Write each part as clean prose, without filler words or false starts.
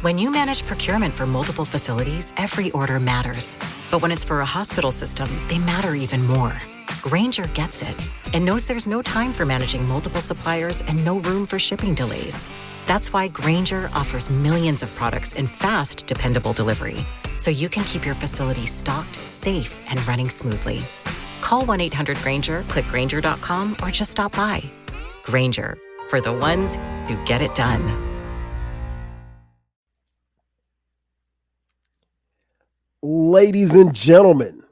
When you manage procurement for multiple facilities, every order matters. But when it's for a hospital system, they matter even more. Grainger gets it and knows there's no time for managing multiple suppliers and no room for shipping delays. That's why Grainger offers millions of products in fast, dependable delivery, so you can keep your facility stocked, safe, and running smoothly. Call 1-800-GRAINGER, click Grainger.com, or just stop by. Grainger, for the ones who get it done. Ladies and gentlemen,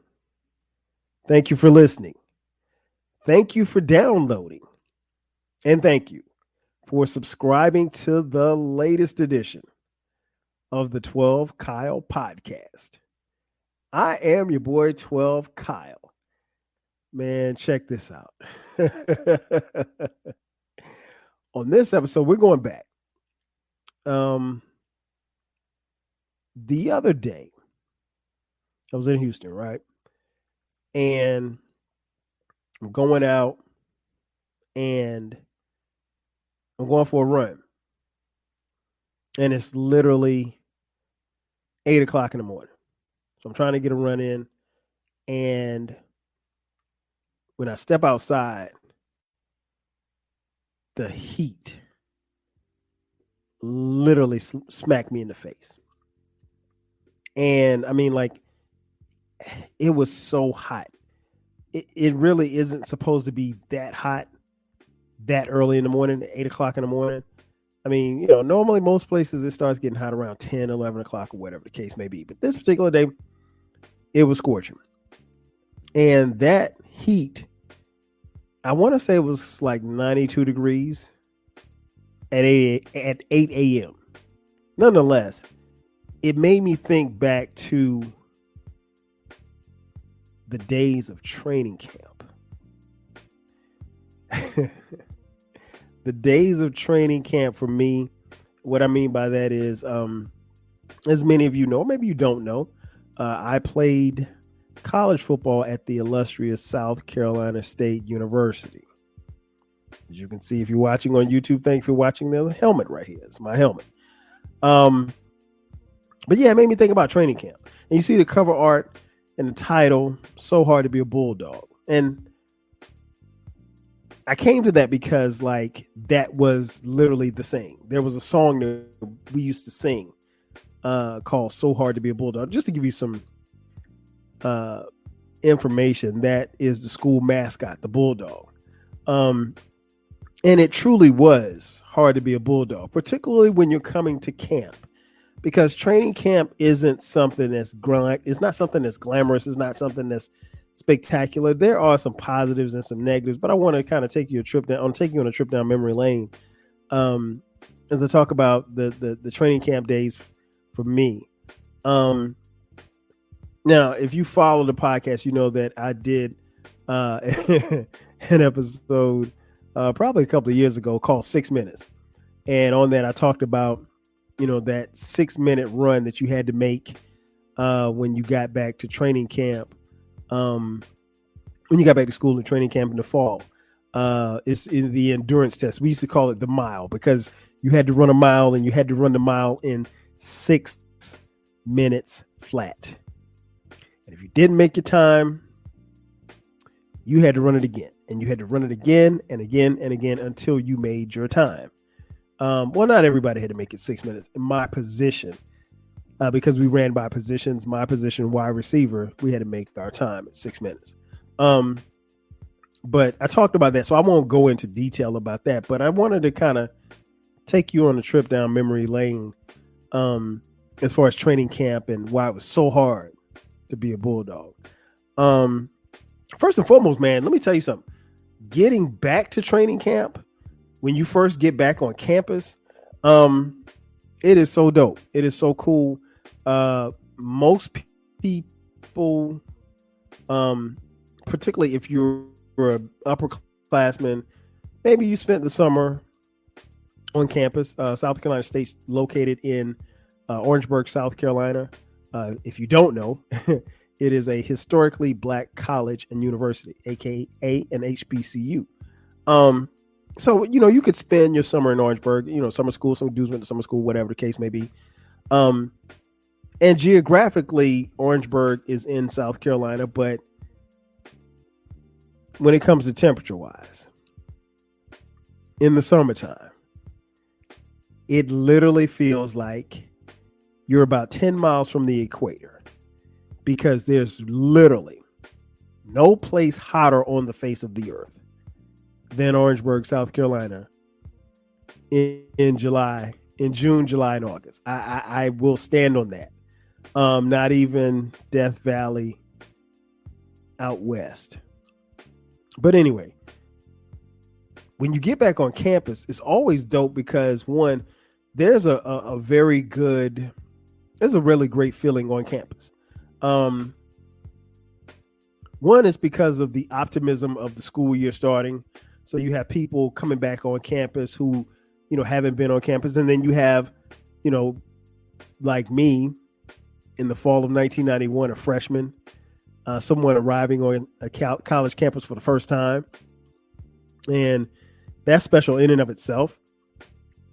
thank you for listening. Thank you for downloading. And thank you for subscribing to the latest edition of the 12 Kyle podcast. I am your boy 12 Kyle. Man, check this out. On this episode, we're going back. The other day, I was in Houston, right? And I'm going out and I'm going for a run. And it's literally 8 o'clock in the morning. So I'm trying to get a run in. And when I step outside, the heat literally smacked me in the face. And I mean, like, it was so hot. It really isn't supposed to be that hot that early in the morning, 8 o'clock in the morning. I mean, you know, normally most places it starts getting hot around 10, 11 o'clock or whatever the case may be. But this particular day, it was scorching. And that heat, I want to say it was like 92 degrees at 8 a.m. Nonetheless, it made me think back to the days of training camp. The days of training camp for me, what I mean by that is, as many of you know, maybe you don't know, I played college football at the illustrious South Carolina State University. As you can see, if you're watching on YouTube, thank you for watching. There's a helmet right here. It's my helmet. But yeah, it made me think about training camp. And you see the cover art and the title, So Hard to Be a Bulldog. And I came to that because, like, that was literally the saying. There was a song that we used to sing called So Hard to Be a Bulldog. Just to give you some information, that is the school mascot, the Bulldog. And it truly was hard to be a Bulldog, particularly when you're coming to camp. Because training camp isn't something that's it's not something that's glamorous. It's not something that's spectacular. There are some positives and some negatives, but I want to kind of take you on a trip down memory lane. As I talk about the training camp days for me. Now, if you follow the podcast, you know that I did an episode probably a couple of years ago called 6 Minutes. And on that, I talked about, you know, that 6-minute run that you had to make when you got back to training camp, when you got back to school and training camp in the fall. It's in the endurance test. We used to call it the mile because you had to run a mile and you had to run the mile in 6 minutes flat. And if you didn't make your time, you had to run it again. And you had to run it again and again and again until you made your time. Well, not everybody had to make it 6 minutes. In my position, because we ran by positions, my position, wide receiver, we had to make our time at 6 minutes. But I talked about that, so I won't go into detail about that. But I wanted to kind of take you on a trip down memory lane as far as training camp and why it was so hard to be a Bulldog. First and foremost, man, let me tell you something. Getting back to training camp, when you first get back on campus, it is so dope. It is so cool. Most people, particularly if you're an upperclassman, maybe you spent the summer on campus. South Carolina State's located in Orangeburg, South Carolina. If you don't know, it is a historically Black college and university, aka an HBCU. So, you know, you could spend your summer in Orangeburg, you know, summer school, some dudes went to summer school, whatever the case may be. Um, and geographically, Orangeburg is in South Carolina, but when it comes to temperature wise, in the summertime, it literally feels like you're about 10 miles from the equator because there's literally no place hotter on the face of the earth than Orangeburg, South Carolina in July, in June, July, and August. I will stand on that. Not even Death Valley out west. But anyway, when you get back on campus, it's always dope because one, there's a very good, there's a really great feeling on campus. One is because of the optimism of the school year starting. So you have people coming back on campus who, haven't been on campus. And then you have, like me in the fall of 1991, a freshman, someone arriving on a college campus for the first time. And that's special in and of itself.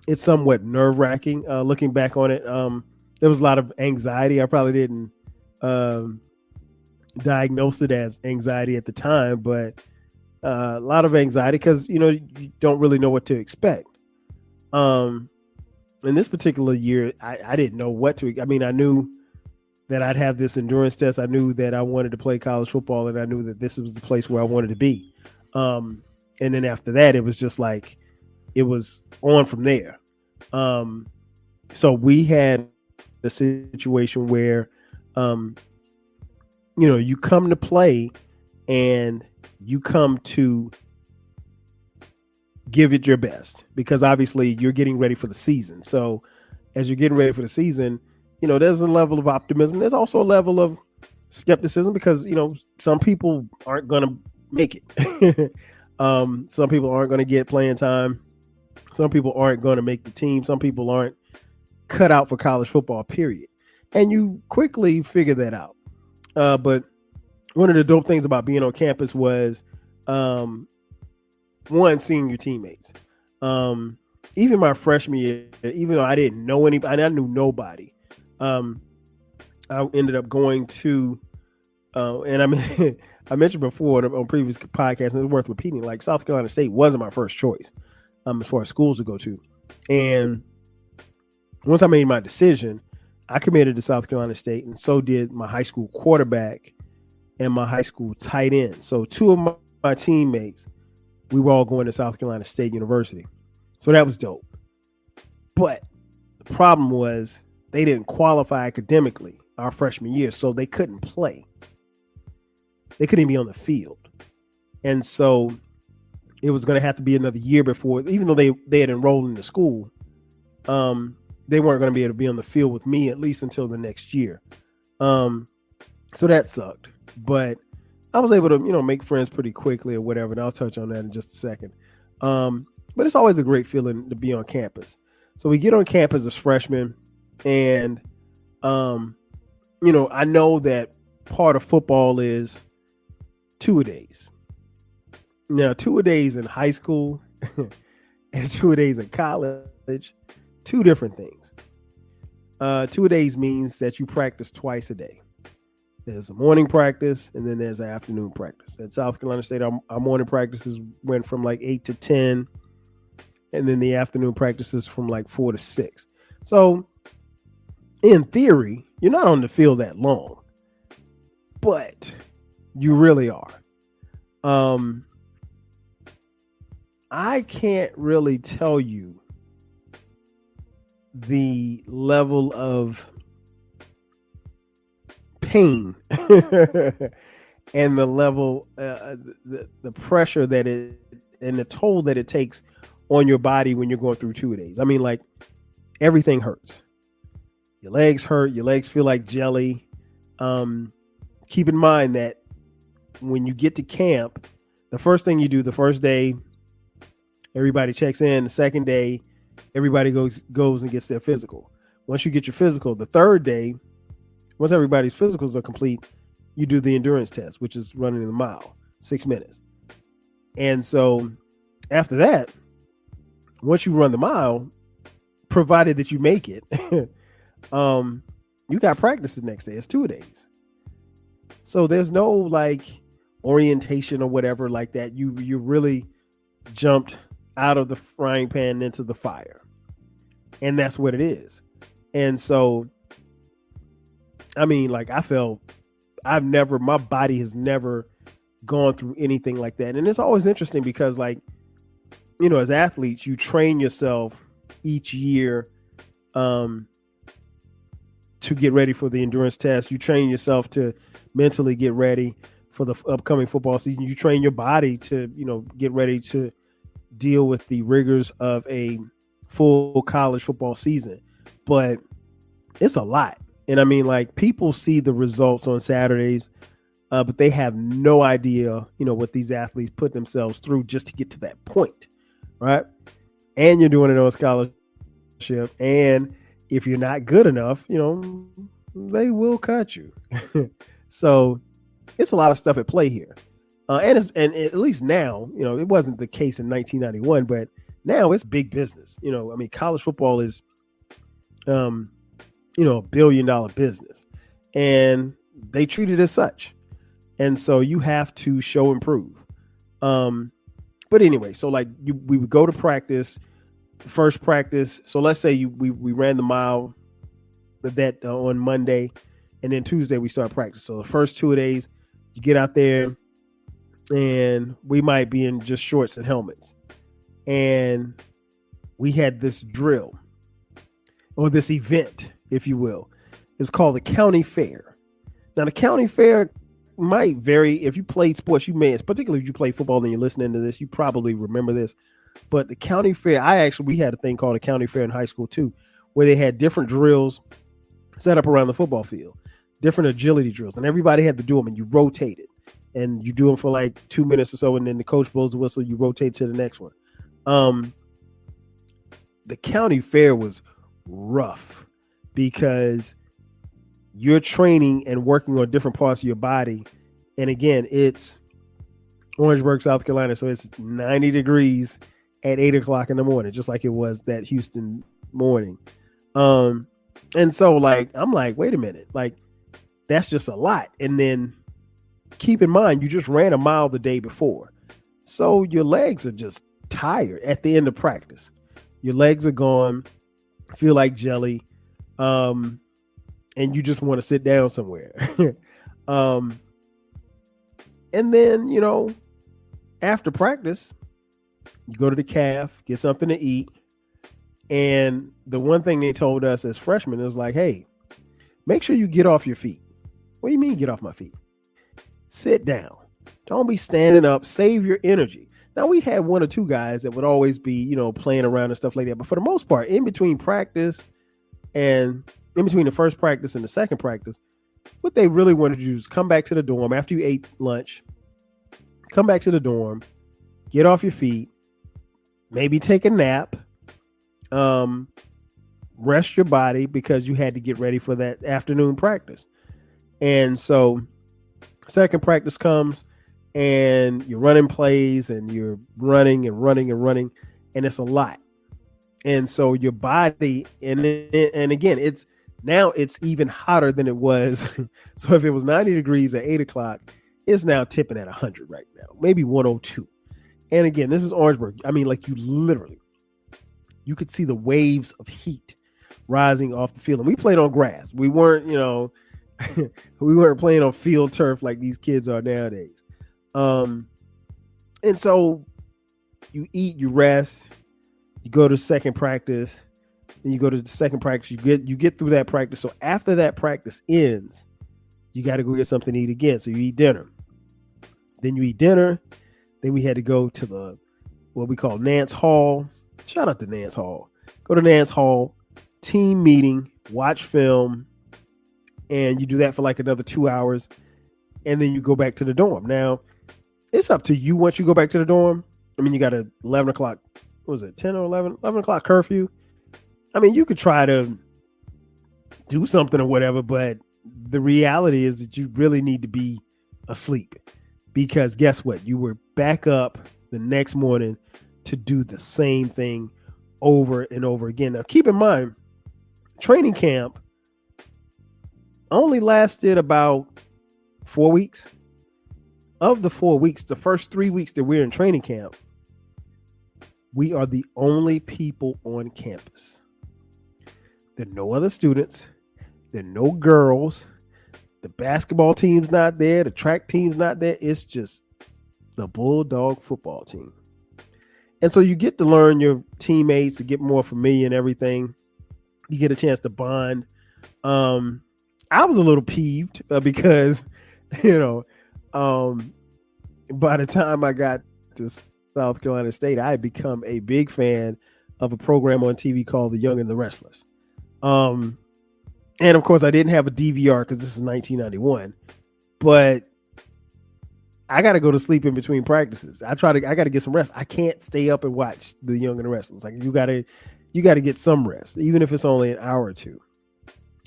It's somewhat nerve-wracking looking back on it. There was a lot of anxiety. I probably didn't diagnose it as anxiety at the time, but a lot of anxiety because, you don't really know what to expect. In this particular year, I didn't know what to. I mean, I knew that I'd have this endurance test. I knew that I wanted to play college football, and I knew that this was the place where I wanted to be. And then after that, it was just like it was on from there. So we had a situation where, you come to play and you come to give it your best because obviously you're getting ready for the season. So as you're getting ready for the season, there's a level of optimism. There's also a level of skepticism because, some people aren't going to make it. Some people aren't going to get playing time. Some people aren't going to make the team. Some people aren't cut out for college football, period. And you quickly figure that out. But one of the dope things about being on campus was, one, seeing your teammates. Even my freshman year, even though I didn't know anybody, I knew nobody. I ended up going to, and I mean, I mentioned before on previous podcasts, and it's worth repeating, like South Carolina State wasn't my first choice as far as schools to go to. And once I made my decision, I committed to South Carolina State, and so did my high school quarterback and my high school tight end. So two of my teammates, we were all going to South Carolina State University. So that was dope. But the problem was they didn't qualify academically our freshman year, so they couldn't play. They couldn't even be on the field. And so it was going to have to be another year before, even though they had enrolled in the school, they weren't going to be able to be on the field with me at least until the next year. So that sucked. But I was able to, make friends pretty quickly or whatever, and I'll touch on that in just a second. But it's always a great feeling to be on campus. So we get on campus as freshmen, and, I know that part of football is two-a-days. Now, two-a-days in high school and two-a-days in college, two different things. Two-a-days means that you practice twice a day. There's a morning practice, and then there's an afternoon practice. At South Carolina State, our morning practices went from like 8 to 10, and then the afternoon practices from like 4 to 6. So, in theory, you're not on the field that long, but you really are. I can't really tell you the level of pain and the level, the pressure that it and the toll that it takes on your body when you're going through 2 days. I mean, like, everything hurts. Your legs hurt. Your legs feel like jelly. Keep in mind that when you get to camp, the first thing you do the first day, everybody checks in. The second day, everybody goes and gets their physical. Once you get your physical, the third day, once everybody's physicals are complete, you do the endurance test, which is running the mile, 6 minutes. And so after that, once you run the mile, provided that you make it, Um, you got practice the next day. It's 2 days. So there's no like orientation or whatever like that. You really jumped out of the frying pan into the fire. And that's what it is. And so I mean, like my body has never gone through anything like that. And it's always interesting because like, as athletes, you train yourself each year um to get ready for the endurance test. You train yourself to mentally get ready for the upcoming football season. You train your body to, get ready to deal with the rigors of a full college football season. But it's a lot. And I mean, like people see the results on Saturdays, but they have no idea, what these athletes put themselves through just to get to that point, right? And you're doing it on scholarship. And if you're not good enough, they will cut you. So it's a lot of stuff at play here. And at least now, it wasn't the case in 1991, but now it's big business. I mean, college football is, $1 billion business, and they treat it as such. And so you have to show and prove. But anyway, so like we would go to practice, first practice. So let's say we ran the mile that on Monday, and then Tuesday we start practice. So the first 2 days, you get out there, and we might be in just shorts and helmets. And we had this drill or this event, if you will. It's called the county fair. Now, the county fair might vary. If you played sports, particularly if you play football and you're listening to this, you probably remember this. But the county fair, we had a thing called a county fair in high school too, where they had different drills set up around the football field, different agility drills, and everybody had to do them, and you rotated. And you do them for like 2 minutes or so, and then the coach blows the whistle, you rotate to the next one. The county fair was rough because you're training and working on different parts of your body. And again, it's Orangeburg, South Carolina. So it's 90 degrees at 8 o'clock in the morning, just like it was that Houston morning. And so like, I'm like, wait a minute, like that's just a lot. And then keep in mind, you just ran a mile the day before. So your legs are just tired at the end of practice. Your legs are gone, feel like jelly. And you just want to sit down somewhere. And then, after practice, you go to the calf, get something to eat. And the one thing they told us as freshmen is like, hey, make sure you get off your feet. What do you mean get off my feet? Sit down. Don't be standing up. Save your energy. Now, we had one or two guys that would always be, playing around and stuff like that. But for the most part, in between practice and in between the first practice and the second practice, what they really wanted to do is come back to the dorm after you ate lunch, come back to the dorm, get off your feet, maybe take a nap, rest your body because you had to get ready for that afternoon practice. And so second practice comes and you're running plays and you're running and running and running, and it's a lot. And so your body, and again, it's even hotter than it was. So if it was 90 degrees at 8 o'clock, it's now tipping at 100 right now, maybe 102. And again, this is Orangeburg. I mean, like you could see the waves of heat rising off the field. And we played on grass. We weren't, we weren't playing on field turf like these kids are nowadays. And so you eat, you rest, you go to second practice, then you go to the second practice, you get through that practice. So after that practice ends, you got to go get something to eat again. So you eat dinner. Then you eat dinner. Then we had to go to what we call Nance Hall. Shout out to Nance Hall. Go to Nance Hall, team meeting, watch film, and you do that for like another 2 hours. And then you go back to the dorm. Now, it's up to you once you go back to the dorm. I mean, you got a 11 o'clock, what was it, 10 or 11 o'clock curfew. I mean, you could try to do something or whatever, but the reality is that you really need to be asleep because guess what? You were back up the next morning to do the same thing over and over again. Now, keep in mind, training camp only lasted about 4 weeks. Of the 4 weeks, the first 3 weeks that we're in training camp, we are the only people on campus. There are no other students. There are no girls. The basketball team's not there. The track team's not there. It's just the Bulldog football team. And so you get to learn your teammates, to get more familiar and everything. You get a chance to bond. I was a little peeved because, by the time I got to South Carolina State, I had become a big fan of a program on TV called The Young and the Restless. And of course, I didn't have a DVR because this is 1991, but I got to go to sleep in between practices. I got to get some rest. I can't stay up and watch The Young and the Restless. Like you got to get some rest, even if it's only an hour or two.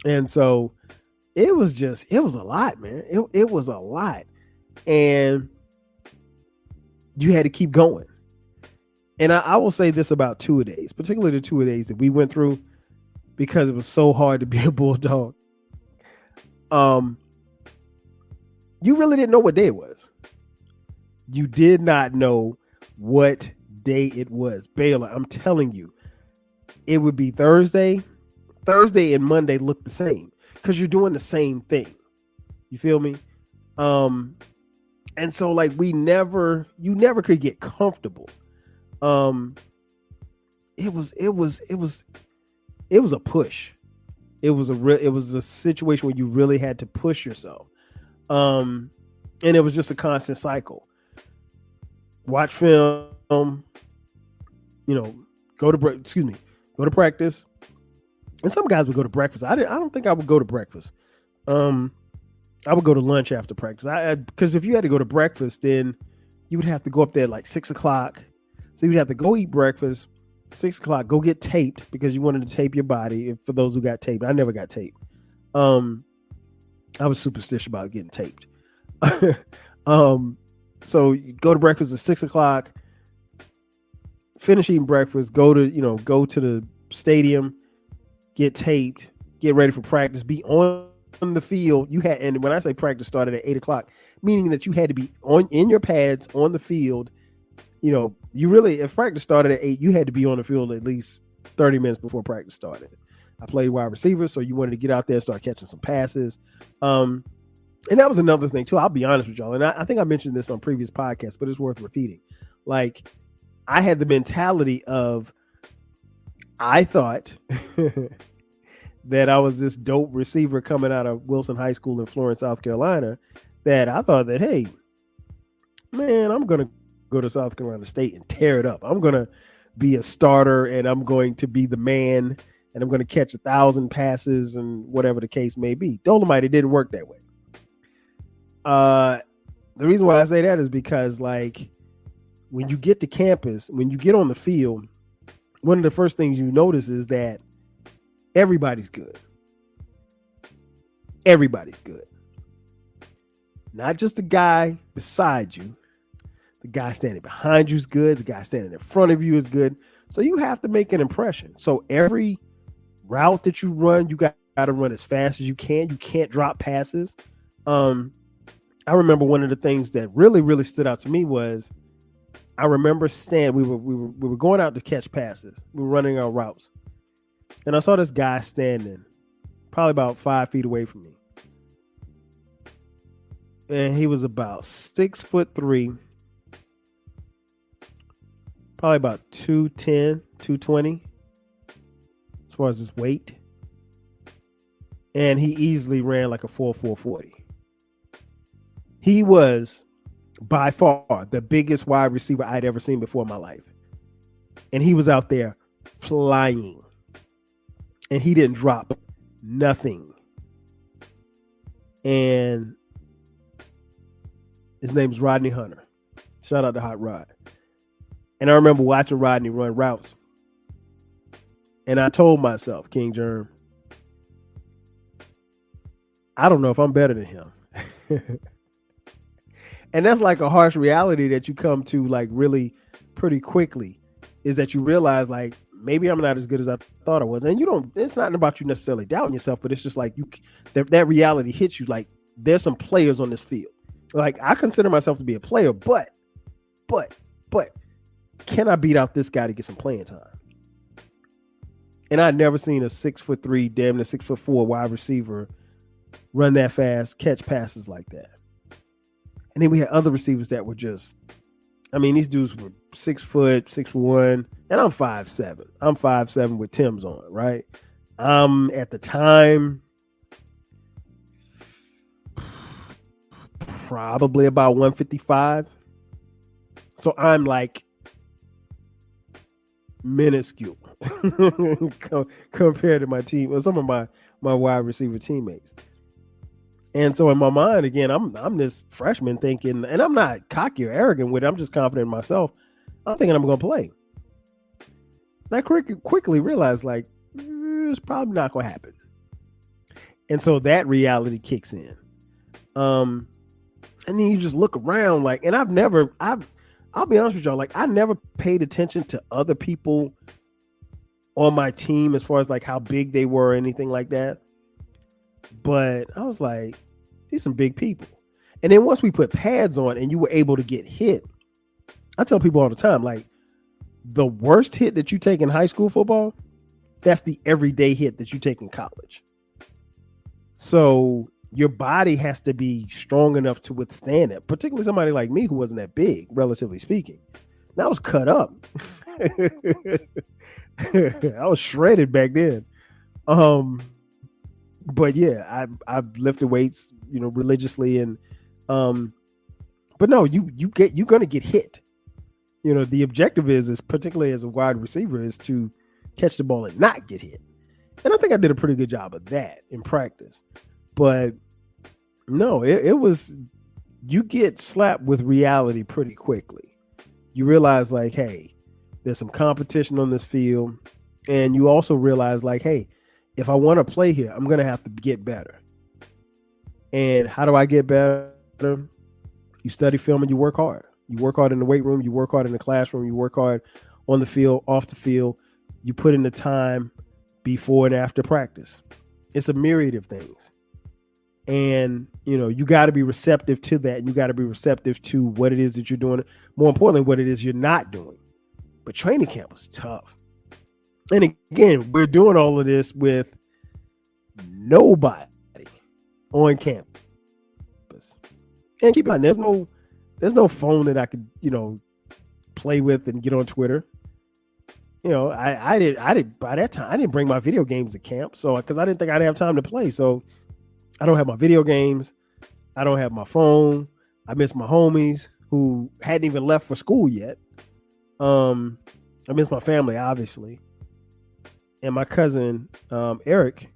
And so it was a lot, man. It was a lot. And you had to keep going. And I will say this about two-a-days, particularly the two-a-days that we went through, because it was so hard to be a Bulldog. You really didn't know what day it was. You did not know what day it was. Baylor, I'm telling you, it would be Thursday. Thursday and Monday look the same because you're doing the same thing. You feel me? And so like you never could get comfortable. It was a push. It was a situation where you really had to push yourself. And it was just a constant cycle. Watch film, go to practice. And some guys would go to breakfast. I don't think I would go to breakfast. I would go to lunch after practice. Because if you had to go to breakfast, then you would have to go up there at like 6:00. So you'd have to go eat breakfast, 6:00, go get taped because you wanted to tape your body. For those who got taped, I never got taped. I was superstitious about getting taped. So you go to breakfast at 6:00, finish eating breakfast, go to the stadium, get taped, get ready for practice, be on the field. And when I say practice started at 8:00, meaning that you had to be in your pads on the field. If practice started at 8, you had to be on the field at least 30 minutes before practice started. I played wide receiver, so you wanted to get out there and start catching some passes. And that was another thing too. I'll be honest with y'all. And I think I mentioned this on previous podcasts, but it's worth repeating. Like, I had the mentality of, I thought that I was this dope receiver coming out of Wilson High School in Florence, South Carolina, that I thought that, hey, man, I'm going to go to South Carolina State and tear it up. I'm going to be a starter and I'm going to be the man and I'm going to catch 1,000 passes and whatever the case may be. Dolomite, it didn't work that way. The reason why I say that is because, like, when you get to campus, when you get on the field, one of the first things you notice is that everybody's good. Everybody's good. Not just the guy beside you. The guy standing behind you is good. The guy standing in front of you is good. So you have to make an impression. So every route that you run, you got to run as fast as you can. You can't drop passes. I remember one of the things that really, really stood out to me was, I remember we were going out to catch passes. We were running our routes. And I saw this guy standing probably about 5 feet away from me. And he was about 6'3", probably about 210, 220 as far as his weight. And he easily ran like a 4.40. He was by far the biggest wide receiver I'd ever seen before in my life. And he was out there flying. And he didn't drop nothing. And his name's Rodney Hunter. Shout out to Hot Rod. And I remember watching Rodney run routes. And I told myself, King Germ, I don't know if I'm better than him. And that's like a harsh reality that you come to, like, really pretty quickly, is that you realize, like, maybe I'm not as good as I thought I was. And it's not about you necessarily doubting yourself, but it's just like that reality hits you. Like, there's some players on this field. Like, I consider myself to be a player, but can I beat out this guy to get some playing time? And I'd never seen a 6'3", damn near 6'4" wide receiver run that fast, catch passes like that. And then we had other receivers that were just, I mean, these dudes were 6 foot, 6'1", and I'm 5'7". I'm 5'7" with Tim's on, right? At the time, probably about 155. So I'm like minuscule compared to my team or some of my wide receiver teammates. And so in my mind, again, I'm this freshman thinking, and I'm not cocky or arrogant with it. I'm just confident in myself. I'm thinking I'm going to play. And I quickly realized, like, it's probably not going to happen. And so that reality kicks in. And then you just look around, like, and I'll be honest with y'all, like, I never paid attention to other people on my team as far as like how big they were or anything like that. But I was like, these some big people. And then once we put pads on and you were able to get hit, I tell people all the time, like, the worst hit that you take in high school football, that's the everyday hit that you take in college. So your body has to be strong enough to withstand it, particularly somebody like me who wasn't that big, relatively speaking. And I was cut up. I was shredded back then. But yeah, I've lifted weights, religiously, and but no, you're gonna get hit. The objective is particularly as a wide receiver is to catch the ball and not get hit. And I think I did a pretty good job of that in practice. But no, it was, you get slapped with reality pretty quickly. You realize, like, hey, there's some competition on this field. And you also realize, like, hey, if I want to play here, I'm going to have to get better. And how do I get better? You study film and you work hard. You work hard in the weight room. You work hard in the classroom. You work hard on the field, off the field. You put in the time before and after practice. It's a myriad of things. And, you got to be receptive to that. And you got to be receptive to what it is that you're doing. More importantly, what it is you're not doing. But training camp was tough. And again, we're doing all of this with nobody on campus. And keep in mind, there's no phone that I could, play with and get on Twitter. I did by that time, I didn't bring my video games to camp. So, because I didn't think I'd have time to play. So I don't have my video games. I don't have my phone. I miss my homies who hadn't even left for school yet. I miss my family, obviously. And my cousin, Eric,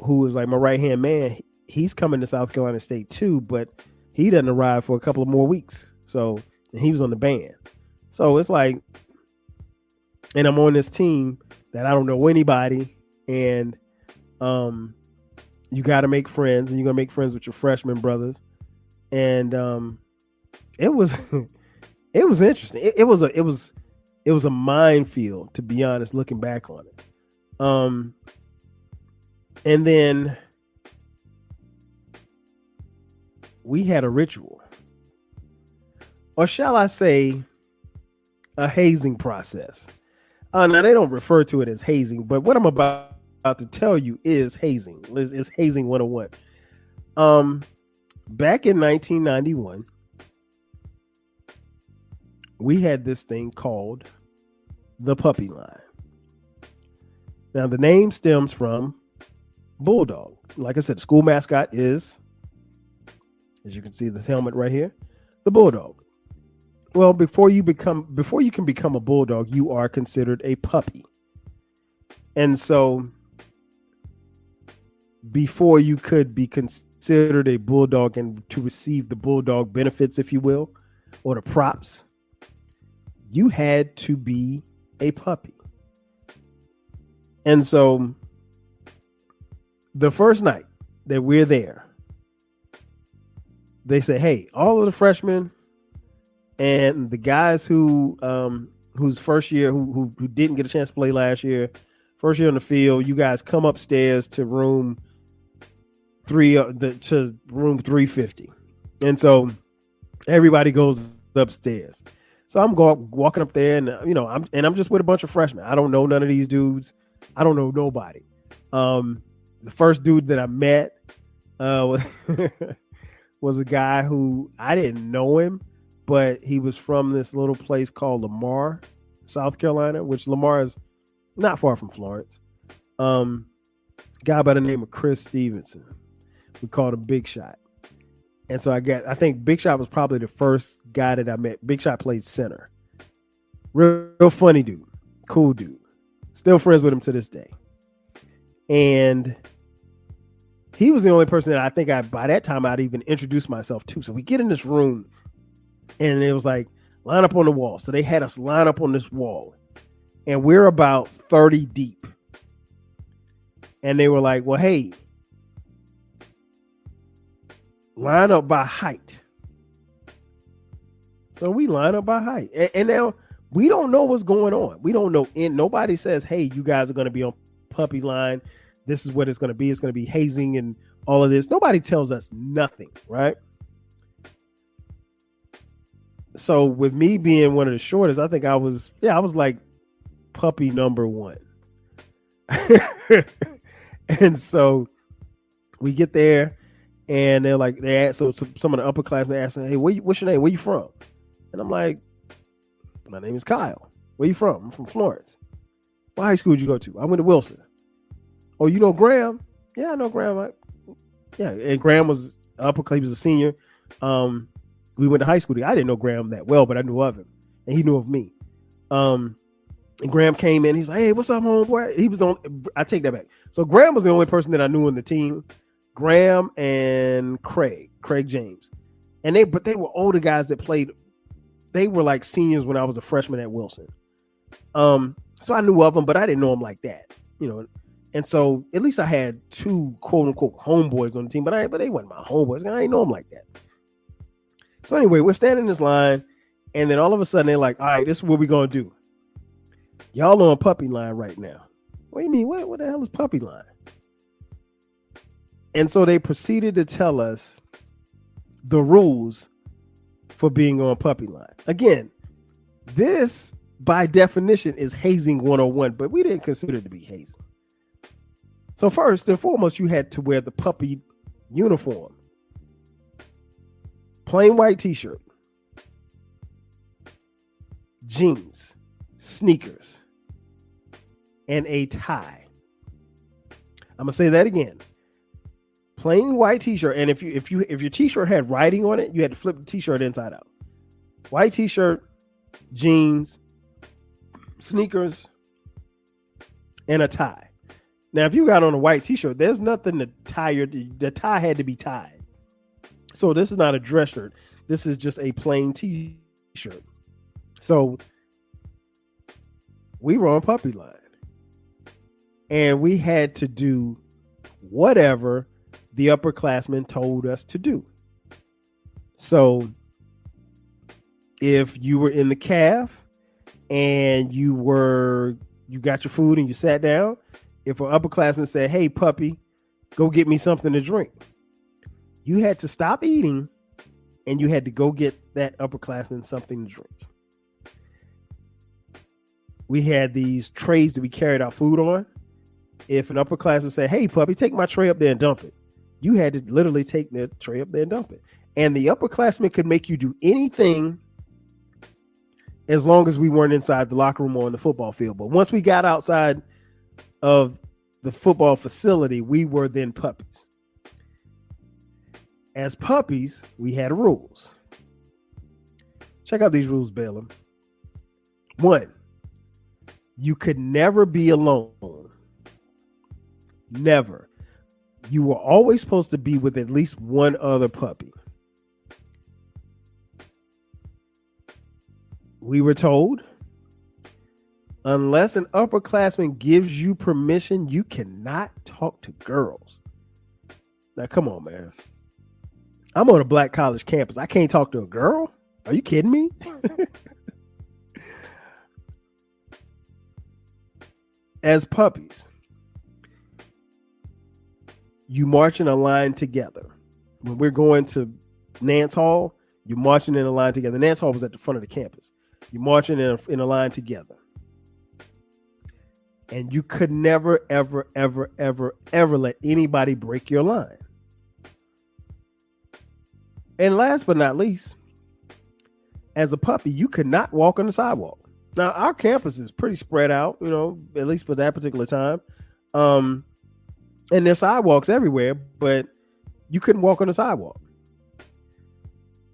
who is like my right-hand man, he's coming to South Carolina State too, but he doesn't arrive for a couple of more weeks. So, and he was on the band. So it's like, and I'm on this team that I don't know anybody, and you got to make friends, and you're gonna make friends with your freshman brothers, and it was it was interesting. It was a minefield, to be honest, looking back on it. And then we had a ritual, or shall I say, a hazing process. Now, they don't refer to it as hazing, but what I'm about to tell you is hazing. It's hazing 101. Back in 1991, we had this thing called the puppy line. Now, the name stems from Bulldog. Like I said, the school mascot is, as you can see this helmet right here, the Bulldog. Well, before you can become a Bulldog, you are considered a puppy. And so before you could be considered a Bulldog and to receive the Bulldog benefits, if you will, or the props, you had to be a puppy. And so the first night that we're there, they say, hey, all of the freshmen and the guys who who's first year, who didn't get a chance to play last year, first year on the field. You guys come upstairs to room to room 350, and so everybody goes upstairs. So I'm walking up there, and I'm just with a bunch of freshmen. I don't know none of these dudes. I don't know nobody. The first dude that I met was was a guy who I didn't know him, but he was from this little place called Lamar, South Carolina, which Lamar is not far from Florence. Guy by the name of Chris Stevenson. We called him Big Shot. And so I think Big Shot was probably the first guy that I met. Big Shot played center. Real funny dude. Cool dude. Still friends with him to this day. And he was the only person that I think by that time I'd even introduced myself to. So we get in this room and it was like, line up on the wall. So they had us line up on this wall. And we're about 30 deep. And they were like, well, hey, line up by height. So we line up by height. And now we don't know what's going on. We don't know. And nobody says, hey, you guys are going to be on puppy line. This is what it's going to be. It's going to be hazing and all of this. Nobody tells us nothing, right? So with me being one of the shortest, I think I was like puppy number one. And so we get there and they're like, some of the upperclassmen asking, hey, what's your name? Where you from? And I'm like, my name is Kyle. Where you from? I'm from Florence. What high school did you go to? I went to Wilson. Oh, you know Graham? Yeah, I know Graham. And Graham was upperclass. He was a senior. We went to high school together. I didn't know Graham that well, but I knew of him, and he knew of me. And Graham came in. He's like, "Hey, what's up, homeboy?" He was on. I take that back. So Graham was the only person that I knew on the team. Graham and Craig James, but they were older guys that played. They were like seniors when I was a freshman at Wilson. So I knew of them, but I didn't know them like that, And so at least I had two quote unquote homeboys on the team, but they weren't my homeboys. I didn't know them like that. So anyway, we're standing in this line, and then all of a sudden they're like, all right, this is what we're going to do. Y'all on puppy line right now. What do you mean? What the hell is puppy line? And so they proceeded to tell us the rules for being on puppy line. Again, this by definition is hazing 101, but we didn't consider it to be hazing. So first and foremost, you had to wear the puppy uniform. Plain white t-shirt, jeans, sneakers, and a tie. I'm gonna say that again. Plain white t-shirt, and if your t-shirt had writing on it, you had to flip the t-shirt inside out. White t-shirt, jeans, sneakers, and a tie. Now, if you got on a white t-shirt, there's nothing to tie the tie had to be tied. So this is not a dress shirt. This is just a plain t-shirt. So we were on puppy line. And we had to do whatever the upperclassmen told us to do. So if you were in the calf and you got your food and you sat down, if an upperclassman said, hey, puppy, go get me something to drink, you had to stop eating and you had to go get that upperclassman something to drink. We had these trays that we carried our food on. If an upperclassman said, hey, puppy, take my tray up there and dump it, you had to literally take the tray up there and dump it. And the upperclassmen could make you do anything as long as we weren't inside the locker room or on the football field. But once we got outside of the football facility, we were then puppies. As puppies, we had rules. Check out these rules, Balaam. 1, you could never be alone. Never. You were always supposed to be with at least one other puppy. We were told, unless an upperclassman gives you permission, you cannot talk to girls. Now, come on, man. I'm on a black college campus. I can't talk to a girl? Are you kidding me? as puppies, you march in a line together. When we're going to Nance Hall, you're marching in a line together. Nance Hall was at the front of the campus. You're marching in a line together. And you could never, ever, ever, ever, ever let anybody break your line. And last but not least, as a puppy, you could not walk on the sidewalk. Now, our campus is pretty spread out, at least for that particular time. And there's sidewalks everywhere, but you couldn't walk on the sidewalk.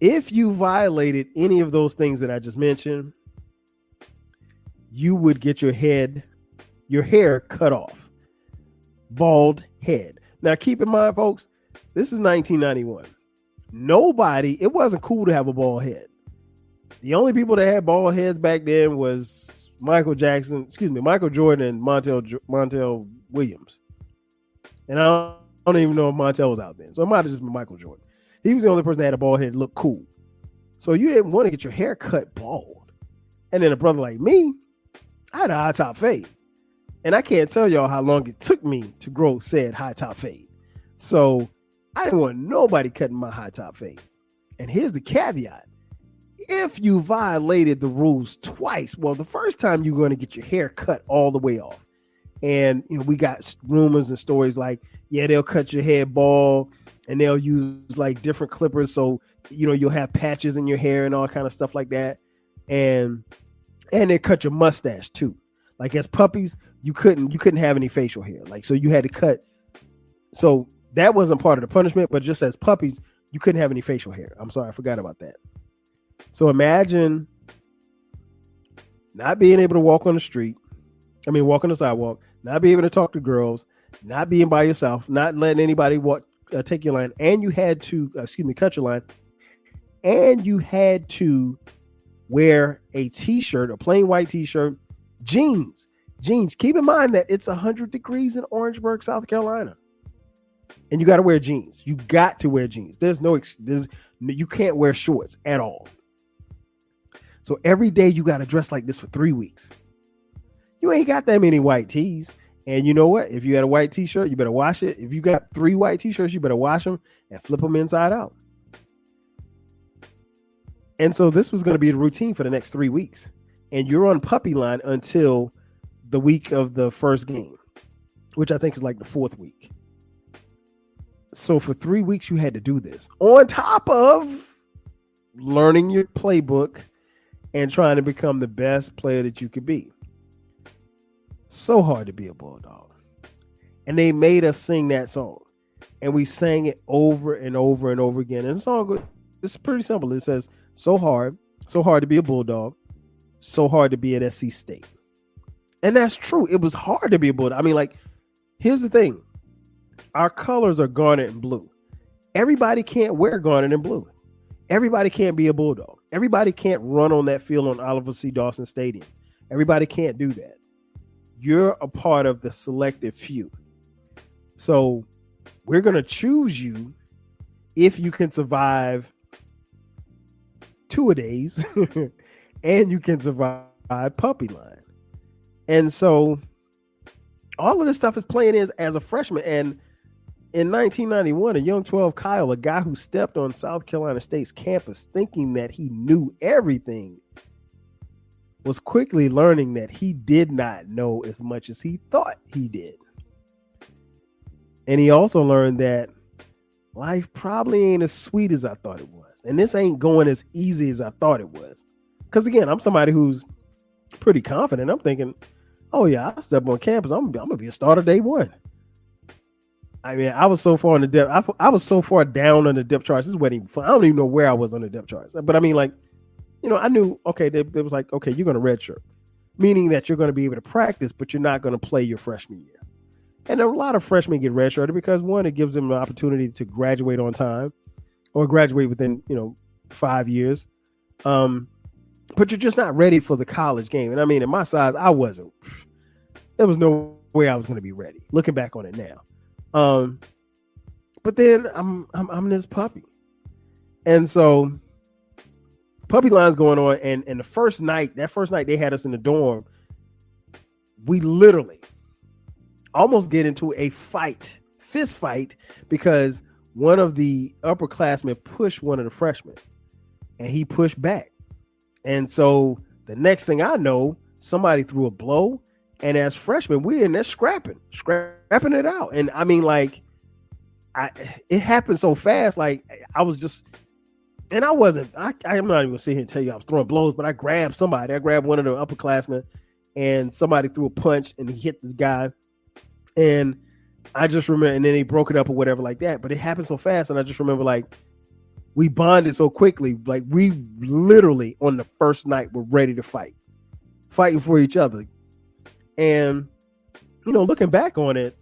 If you violated any of those things that I just mentioned, you would get your hair cut off. Bald head. Now, keep in mind, folks, this is 1991. It wasn't cool to have a bald head. The only people that had bald heads back then was Michael Jordan and Montel Williams. And I don't even know if Montel was out then. So it might have just been Michael Jordan. He was the only person that had a bald head that looked cool. So you didn't want to get your hair cut bald. And then a brother like me, I had a high top fade. And I can't tell y'all how long it took me to grow said high top fade. So I didn't want nobody cutting my high top fade. And here's the caveat. If you violated the rules twice, well, the first time you're going to get your hair cut all the way off. And we got rumors and stories like, yeah, they'll cut your head bald and they'll use like different clippers. So, you'll have patches in your hair and all kind of stuff like that. And they cut your mustache too. Like as puppies, you couldn't have any facial hair. Like, so you had to cut. So that wasn't part of the punishment, but just as puppies, you couldn't have any facial hair. I'm sorry, I forgot about that. So imagine not being able to walk on the sidewalk, not being able to talk to girls, not being by yourself, not letting anybody take your line, and you had to, cut your line, and you had to wear a t-shirt, a plain white t-shirt, jeans. Keep in mind that it's 100 degrees in Orangeburg, South Carolina. And you got to wear jeans. You got to wear jeans. You can't wear shorts at all. So every day you got to dress like this for 3 weeks. You ain't got that many white tees. And you know what? If you had a white t-shirt, you better wash it. If you got 3 white t-shirts, you better wash them and flip them inside out. And so this was going to be the routine for the next 3 weeks. And you're on puppy line until the week of the first game, which I think is like the 4th week. So for 3 weeks, you had to do this on top of learning your playbook and trying to become the best player that you could be. So hard to be a Bulldog. And they made us sing that song. And we sang it over and over and over again. And the song, it's pretty simple. It says, so hard to be a Bulldog, so hard to be at SC State. And that's true. It was hard to be a Bulldog. I mean, like, here's the thing. Our colors are garnet and blue. Everybody can't wear garnet and blue. Everybody can't be a Bulldog. Everybody can't run on that field on Oliver C. Dawson Stadium. Everybody can't do that. You're a part of the selective few. So we're going to choose you if you can survive 2-a-days and you can survive puppy line. And so all of this stuff is playing as a freshman. And in 1991, a young 12 Kyle, a guy who stepped on South Carolina State's campus thinking that he knew everything, was quickly learning that he did not know as much as he thought he did. And he also learned that life probably ain't as sweet as I thought it was. And this ain't going as easy as I thought it was. Because again, I'm somebody who's pretty confident. I'm thinking, oh yeah, I step on campus, I'm gonna be a starter day one. I mean, I was so far on the depth. I was so far down on the depth charts. This wasn't even fun. I don't even know where I was on the depth charts. But I mean, like, I knew, okay, they was like, okay, you're going to redshirt, meaning that you're going to be able to practice, but you're not going to play your freshman year. And a lot of freshmen get redshirted because, one, it gives them an opportunity to graduate on time or graduate within, 5 years. But you're just not ready for the college game. And I mean, at my size, I wasn't. There was no way I was going to be ready. Looking back on it now. But then I'm this puppy. And so puppy line's going on. And the first night they had us in the dorm, we literally, almost get into a fist fight, because one of the upperclassmen pushed one of the freshmen and he pushed back. And so the next thing I know, somebody threw a blow. And as freshmen, we're in there scrapping it out. And I mean, like, it happened so fast. Like, I was just, and I'm not even sitting here and tell you I was throwing blows, but I grabbed somebody. I grabbed one of the upperclassmen, and somebody threw a punch and he hit the guy. And I just remember, and then he broke it up or whatever like that. But it happened so fast. And I just remember, like, we bonded so quickly. Like, we literally on the first night were ready to fighting for each other. And, you know, looking back on it,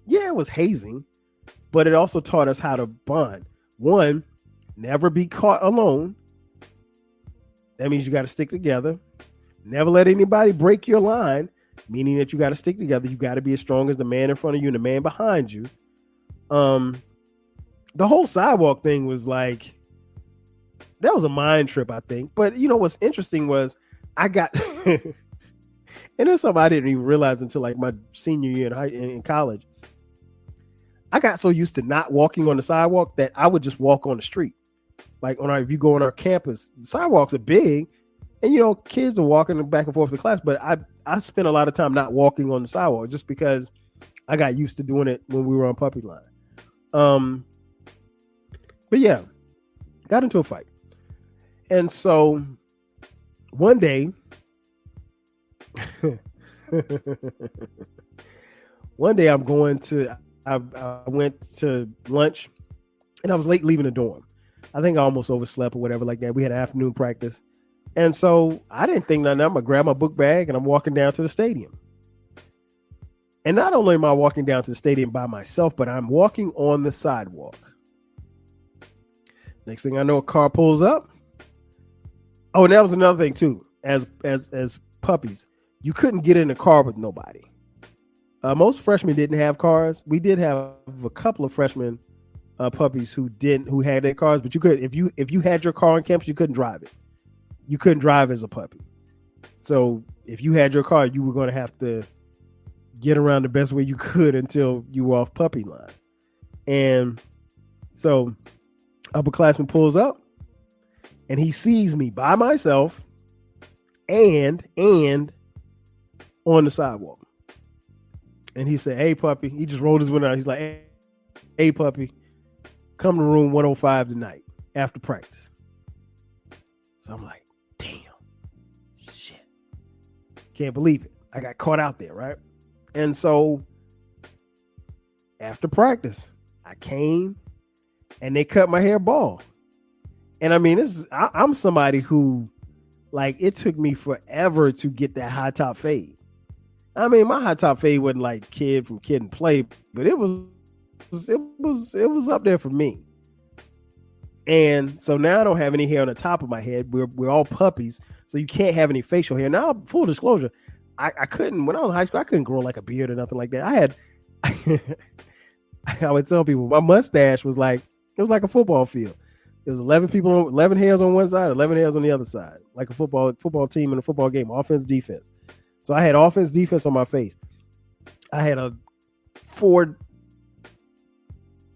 yeah, it was hazing, but it also taught us how to bond. One, never be caught alone. That means you got to stick together. Never let anybody break your line, meaning that you got to stick together. You got to be as strong as the man in front of you and the man behind you. The whole sidewalk thing was like, that was a mind trip, I think. But, you know, what's interesting was I got... And it's something I didn't even realize until like my senior year in college. I got so used to not walking on the sidewalk that I would just walk on the street. Like if you go on our campus, the sidewalks are big, and you know kids are walking back and forth to class. But I spent a lot of time not walking on the sidewalk just because I got used to doing it when we were on puppy line. But yeah, got into a fight, and so one day. One day I went to lunch and I was late leaving the dorm. I think I almost overslept or whatever like that. We had an afternoon practice. And so I didn't think nothing. I'm going to grab my book bag and I'm walking down to the stadium. And not only am I walking down to the stadium by myself, but I'm walking on the sidewalk. Next thing I know, a car pulls up. Oh, and that was another thing too. As puppies, you couldn't get in a car with nobody. Most freshmen didn't have cars. We did have a couple of freshman puppies who had their cars, but you could, if you had your car on campus, you couldn't drive it. You couldn't drive as a puppy. So if you had your car, you were going to have to get around the best way you could until you were off puppy line. And so upperclassman pulls up and he sees me by myself and on the sidewalk. And he said, "Hey, puppy." He just rolled his window out. He's like, "Hey, puppy, come to room 105 tonight after practice." So I'm like, damn, shit. Can't believe it. I got caught out there, right? And so after practice, I came and they cut my hair bald. And I mean, I'm somebody who, like, it took me forever to get that high top fade. I mean, my high top fade wasn't like Kid from Kid and Play, but it was up there for me. And so now I don't have any hair on the top of my head. We're all puppies, so you can't have any facial hair. Now, full disclosure, I couldn't, when I was in high school, I couldn't grow like a beard or nothing like that. I would tell people my mustache was like, it was like a football field. There was 11 people, 11 hairs on one side, 11 hairs on the other side, like a football team in a football game, offense, defense. So I had offense, defense on my face. I had 4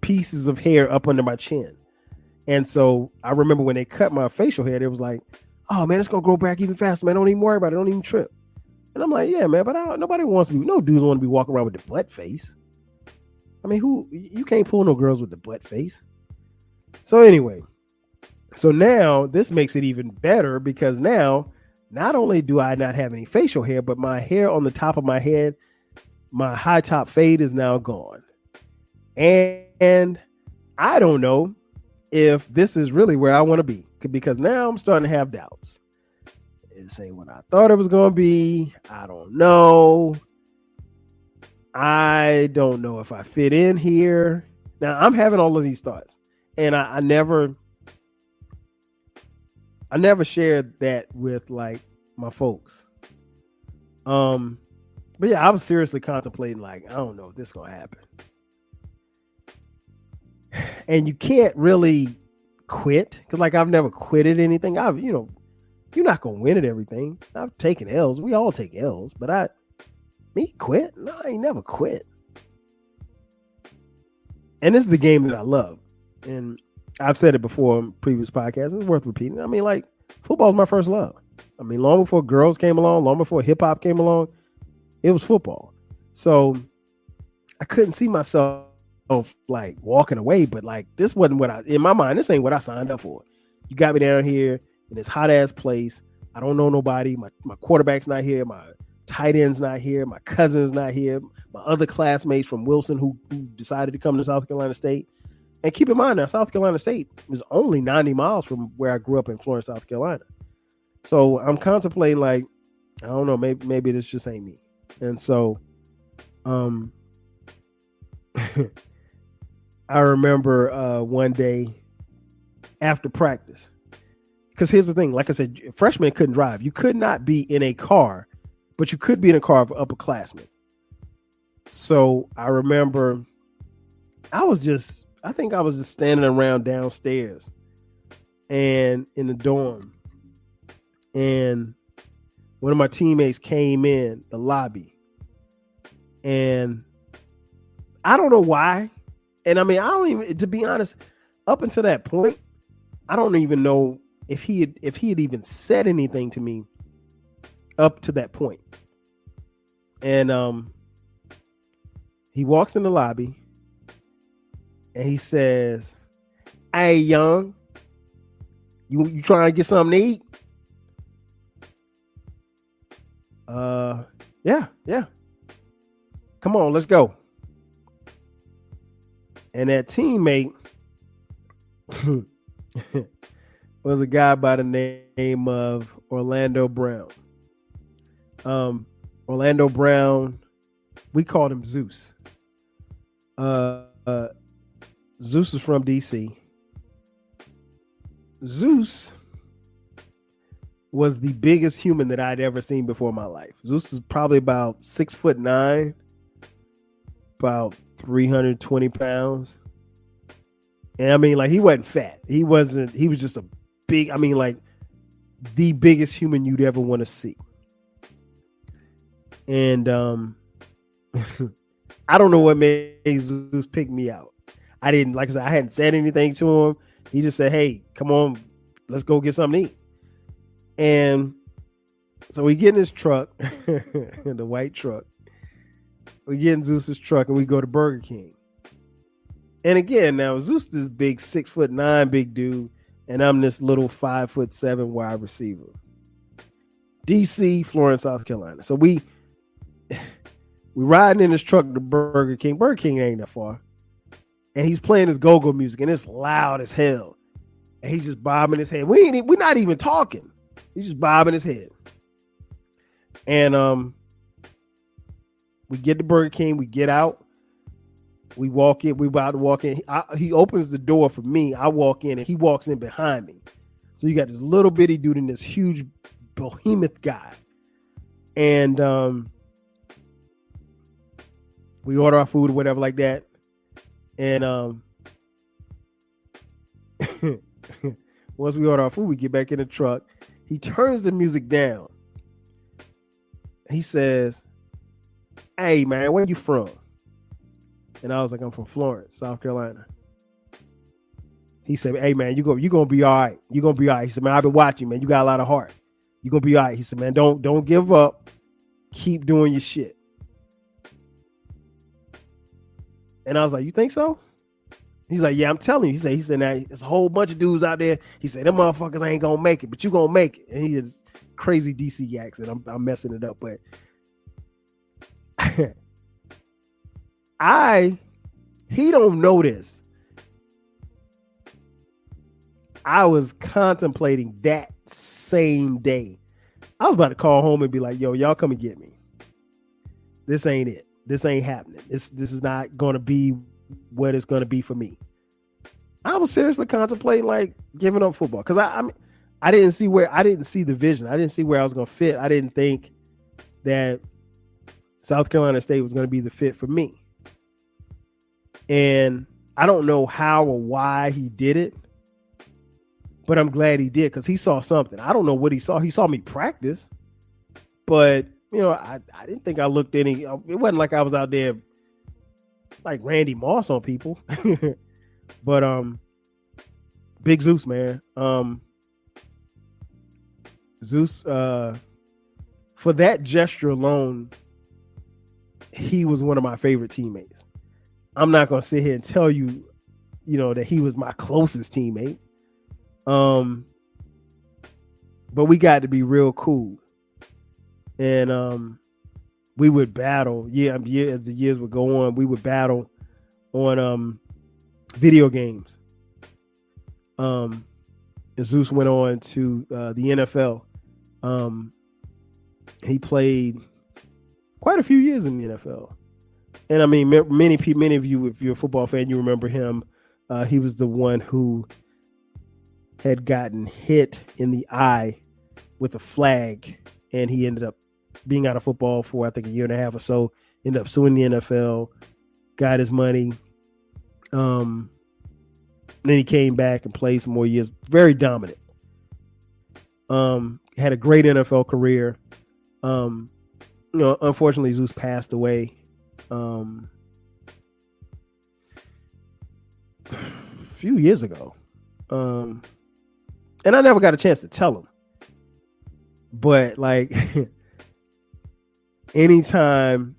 pieces of hair up under my chin. And so I remember when they cut my facial hair, it was like, "Oh man, it's gonna grow back even faster, man. Don't even worry about it. Don't even trip." And I'm like, "Yeah, man, but nobody wants to be, no dudes want to be walking around with the butt face. I mean, you can't pull no girls with the butt face." So anyway, so now this makes it even better because now not only do I not have any facial hair, but my hair on the top of my head, my high top fade is now gone. And I don't know if this is really where I want to be, because now I'm starting to have doubts. This ain't what I thought it was going to be. I don't know. I don't know if I fit in here. Now I'm having all of these thoughts, and I never shared that with like my folks. But yeah, I was seriously contemplating, like, I don't know if this is gonna happen. And you can't really quit, because like I've never quitted anything. You're not gonna win at everything. I've taken L's. We all take L's, but Me quit? No, I ain't never quit. And this is the game that I love. And I've said it before in previous podcasts. It's worth repeating. I mean, like, football is my first love. I mean, long before girls came along, long before hip hop came along, it was football. So I couldn't see myself like walking away, but like this wasn't what in my mind, this ain't what I signed up for. You got me down here in this hot ass place. I don't know nobody. My quarterback's not here. My tight end's not here. My cousin's not here. My other classmates from Wilson who decided to come to South Carolina State. And keep in mind now, South Carolina State was only 90 miles from where I grew up in Florence, South Carolina. So I'm contemplating, like, I don't know, maybe this just ain't me. And so I remember one day after practice, because here's the thing, like I said, freshmen couldn't drive. You could not be in a car, but you could be in a car of upperclassmen. So I remember I think I was just standing around downstairs and in the dorm, and one of my teammates came in the lobby, and I don't know why. And I mean, I don't even, to be honest, up until that point, I don't even know if he had even said anything to me up to that point. And he walks in the lobby and he says, "Hey, young, you trying to get something to eat?" Yeah. Come on, let's go. And that teammate was a guy by the name of Orlando Brown. Orlando Brown, we called him Zeus. Zeus is from DC. Zeus was the biggest human that I'd ever seen before in my life. Zeus is probably about 6'9", about 320 pounds. And I mean, like, he wasn't fat. He was just a big, I mean, like, the biggest human you'd ever want to see. And I don't know what made Zeus pick me out. I didn't, like I said, I hadn't said anything to him. He just said, "Hey, come on, let's go get something to eat." And so we get in his truck, the white truck. We get in Zeus's truck and we go to Burger King. And again, now Zeus is big 6'9" big dude, and I'm this little 5'7" wide receiver. DC, Florence, South Carolina. So we riding in his truck to Burger King. Burger King ain't that far. And he's playing his go-go music, and it's loud as hell. And he's just bobbing his head. We're not even talking. He's just bobbing his head. And we get to Burger King. We get out. We walk in. We about to walk in. He opens the door for me. I walk in, and he walks in behind me. So you got this little bitty dude and this huge behemoth guy. And we order our food or whatever like that. And once we order our food, we get back in the truck. He turns the music down. He says, "Hey, man, where you from?" And I was like, "I'm from Florence, South Carolina." He said, "Hey, man, you're gonna be all right. You're gonna be all right." He said, "Man, I've been watching, man. You got a lot of heart. You're gonna be all right." He said, "Man, don't give up. Keep doing your shit." And I was like, "You think so?" He's like, "Yeah, I'm telling you." He said, "Now there's a whole bunch of dudes out there." He said, "Them motherfuckers ain't gonna make it, but you gonna make it." And he is crazy DC accent. I'm messing it up, but he don't know this. I was contemplating that same day. I was about to call home and be like, "Yo, y'all come and get me. This ain't it. This ain't happening. This is not going to be what it's going to be for me." I was seriously contemplating like giving up football because I didn't see the vision. I didn't see where I was going to fit. I didn't think that South Carolina State was going to be the fit for me. And I don't know how or why he did it, but I'm glad he did because he saw something. I don't know what he saw. He saw me practice, but I didn't think I looked any. It wasn't like I was out there like Randy Moss on people, but Big Zeus, man. Zeus, for that gesture alone, he was one of my favorite teammates. I'm not gonna sit here and tell you, that he was my closest teammate. But we got to be real cool, and we would battle. As the years would go on, we would battle on video games. And Zeus went on to the NFL. He played quite a few years in the NFL, and I mean, many of you, if you're a football fan, you remember him. He was the one who had gotten hit in the eye with a flag, and he ended up being out of football for I think a year and a half or so. Ended up suing the NFL, got his money. Then he came back and played some more years. Very dominant. Had a great NFL career. Unfortunately, Zeus passed away a few years ago. And I never got a chance to tell him. But like anytime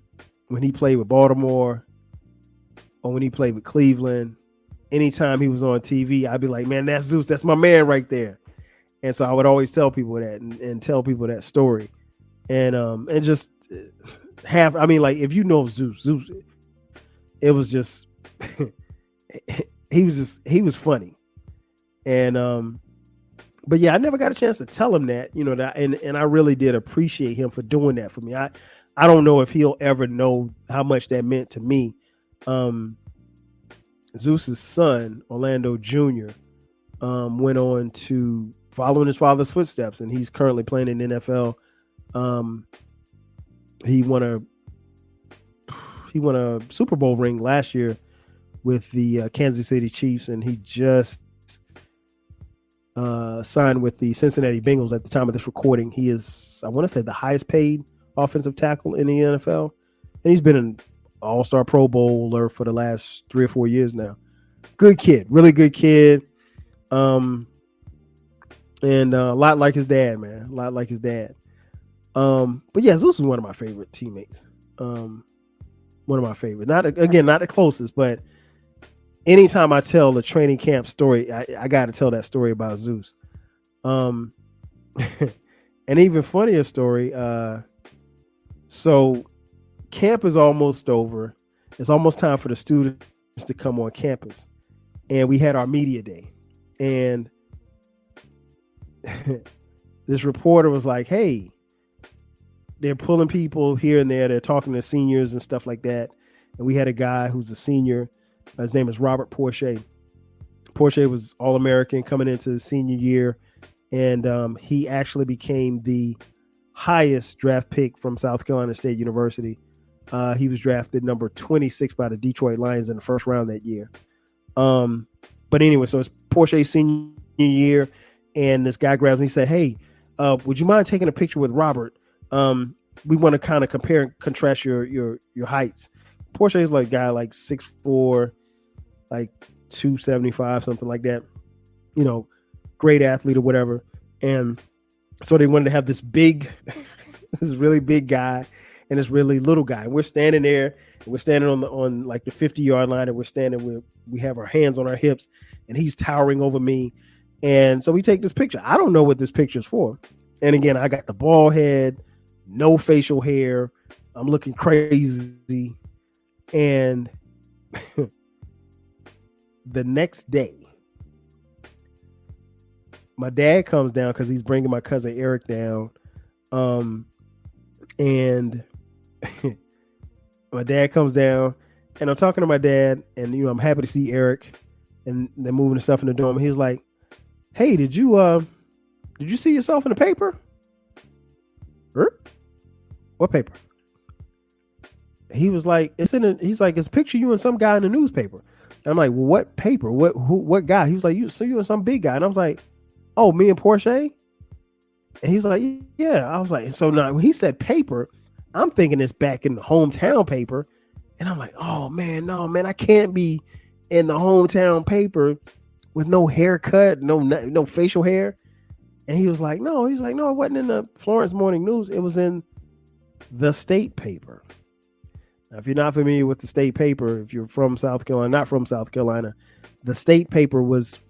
when he played with Baltimore or when he played with Cleveland, anytime he was on TV, I'd be like, man, that's Zeus. That's my man right there. And so I would always tell people that and tell people that story. And just have, I mean, like, if you know Zeus, it was just, he was funny. And, but yeah, I never got a chance to tell him that, and I really did appreciate him for doing that for me. I don't know if he'll ever know how much that meant to me. Zeus's son, Orlando Jr., went on to follow in his father's footsteps, and he's currently playing in the NFL. He won a Super Bowl ring last year with the Kansas City Chiefs, and he just signed with the Cincinnati Bengals at the time of this recording. He is, I want to say, the highest paid offensive tackle in the NFL, and he's been an all-star Pro Bowler for the last 3 or 4 years now. Good kid, really good kid. And a lot like his dad, man. A lot like his dad. But yeah, Zeus is one of my favorite teammates. One of my favorite. Not the closest, but anytime I tell the training camp story, I got to tell that story about Zeus. An even funnier story. So camp is almost over. It's almost time for the students to come on campus, and we had our media day, and this reporter was like, hey, they're pulling people here and there. They're talking to seniors and stuff like that. And we had a guy who's a senior. His name is Robert Porsche. Porsche was All-American coming into his senior year. And he actually became the highest draft pick from South Carolina State University. He was drafted number 26 by the Detroit Lions in the first round that year. But anyway, so it's Porsche's senior year. And this guy grabs me and he said, hey, would you mind taking a picture with Robert? We want to kind of compare and contrast your heights. Porsche is like a guy like 6'4", like 275, something like that. Great athlete or whatever. And so they wanted to have this big, this really big guy and this really little guy. And we're standing there, and we're standing on like the 50-yard line, and we're standing where we have our hands on our hips, and he's towering over me. And so we take this picture. I don't know what this picture is for. And again, I got the bald head, no facial hair. I'm looking crazy. And the next day, my dad comes down because he's bringing my cousin Eric down. And my dad comes down, and I'm talking to my dad, and I'm happy to see Eric, and they're moving the stuff in the dorm. And he was like, hey, did you see yourself in the paper? What paper? He was like, he's like, it's a picture of you and some guy in the newspaper. And I'm like, well, what paper? What guy? He was like, you and some big guy. And I was like, oh, me and Porsche? And he's like, yeah. I was like, so now when he said paper, I'm thinking it's back in the hometown paper. And I'm like, oh man, no, man, I can't be in the hometown paper with no haircut, no facial hair. And he was like, no, he's like, no, it wasn't in the Florence Morning News. It was in the state paper. Now, if you're not familiar with the state paper, if you're from South Carolina, not from South Carolina, the state paper was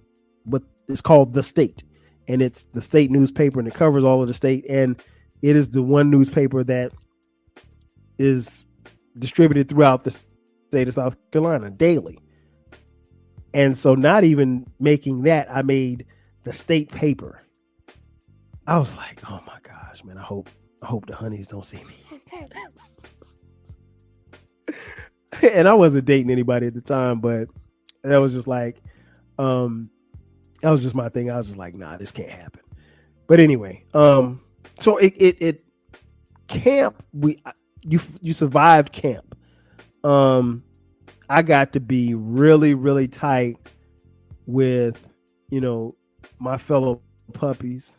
what is called the state. And it's the state newspaper, and it covers all of the state. And it is the one newspaper that is distributed throughout the state of South Carolina daily. And so not even making that, I made the state paper. I was like, oh my gosh, man, I hope the honeys don't see me. And I wasn't dating anybody at the time, but that was just like, that was just my thing. I was just like, nah, this can't happen. But anyway, so it camp, you survived camp. I got to be really, really tight with, my fellow puppies.